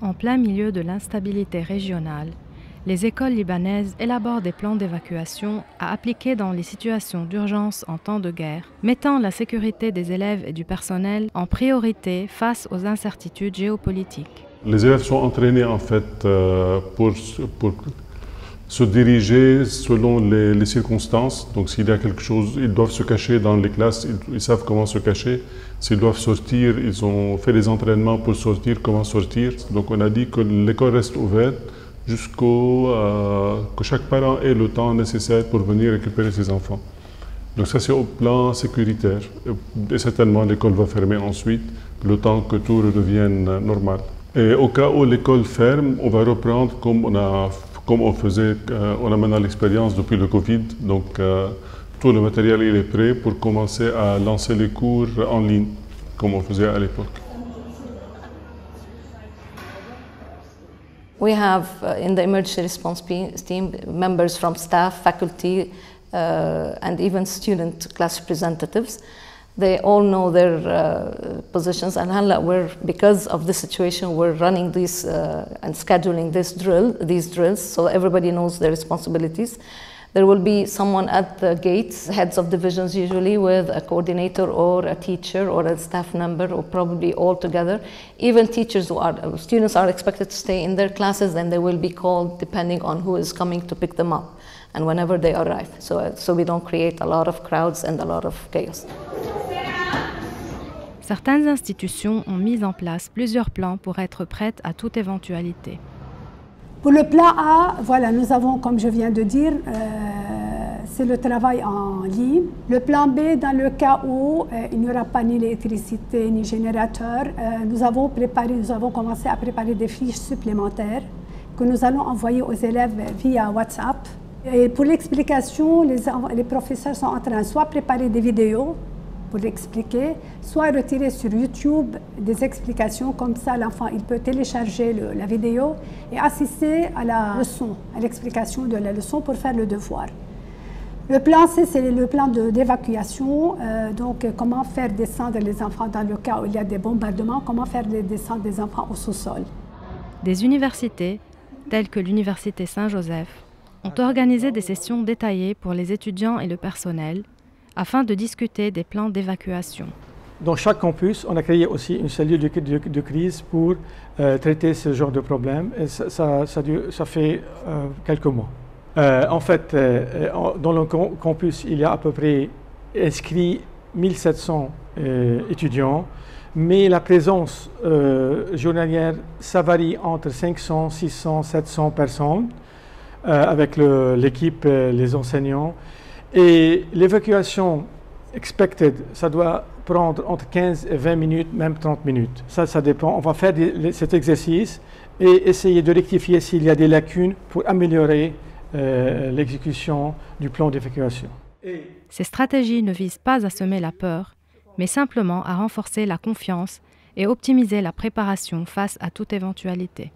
En plein milieu de l'instabilité régionale, les écoles libanaises élaborent des plans d'évacuation à appliquer dans les situations d'urgence en temps de guerre, mettant la sécurité des élèves et du personnel en priorité face aux incertitudes géopolitiques. Les élèves sont entraînés en fait pour se diriger selon les circonstances. Donc s'il y a quelque chose, ils doivent se cacher dans les classes, ils savent comment se cacher. S'ils doivent sortir, ils ont fait des entraînements pour sortir, comment sortir. Donc on a dit que l'école reste ouverte jusqu'au que chaque parent ait le temps nécessaire pour venir récupérer ses enfants. Donc ça c'est au plan sécuritaire. Et certainement l'école va fermer ensuite, le temps que tout redevienne normal. Et au cas où l'école ferme, on va reprendre comme on faisait, on a maintenant l'expérience depuis le Covid. Donc tout le matériel il est prêt pour commencer à lancer les cours en ligne, comme on faisait à l'époque. We have in the emergency response team members from staff, faculty, and even student class representatives. They all know their positions, and because of the situation, we're running these and scheduling these drills, so everybody knows their responsibilities. There will be someone at the gates, heads of divisions usually, with a coordinator or a teacher or a staff member, or probably all together. Even students are expected to stay in their classes, and they will be called depending on who is coming to pick them up and whenever they arrive, so we don't create a lot of crowds and a lot of chaos. Certaines institutions ont mis en place plusieurs plans pour être prêtes à toute éventualité. Pour le plan A, voilà, nous avons, comme je viens de dire, c'est le travail en ligne. Le plan B, dans le cas où il n'y aura pas ni électricité ni générateur, nous avons commencé à préparer des fiches supplémentaires que nous allons envoyer aux élèves via WhatsApp. Et pour l'explication, les professeurs sont en train de soit préparer des vidéos pour l'expliquer, soit retirer sur YouTube des explications, comme ça l'enfant il peut télécharger la vidéo et assister à la leçon, à l'explication de la leçon pour faire le devoir. Le plan C, c'est le plan d'évacuation, donc comment faire descendre les enfants dans le cas où il y a des bombardements, comment faire descendre les enfants au sous-sol. Des universités, telles que l'Université Saint-Joseph, ont organisé des sessions détaillées pour les étudiants et le personnel, afin de discuter des plans d'évacuation. Dans chaque campus, on a créé aussi une cellule de crise pour traiter ce genre de problème. Et ça fait quelques mois. En fait, dans le campus, il y a à peu près inscrit 1700 étudiants, mais la présence journalière, ça varie entre 500, 600, 700 personnes, avec l'équipe, les enseignants. Et l'évacuation expected, ça doit prendre entre 15 et 20 minutes, même 30 minutes. Ça dépend. On va faire cet exercice et essayer de rectifier s'il y a des lacunes pour améliorer l'exécution du plan d'évacuation. Ces stratégies ne visent pas à semer la peur, mais simplement à renforcer la confiance et optimiser la préparation face à toute éventualité.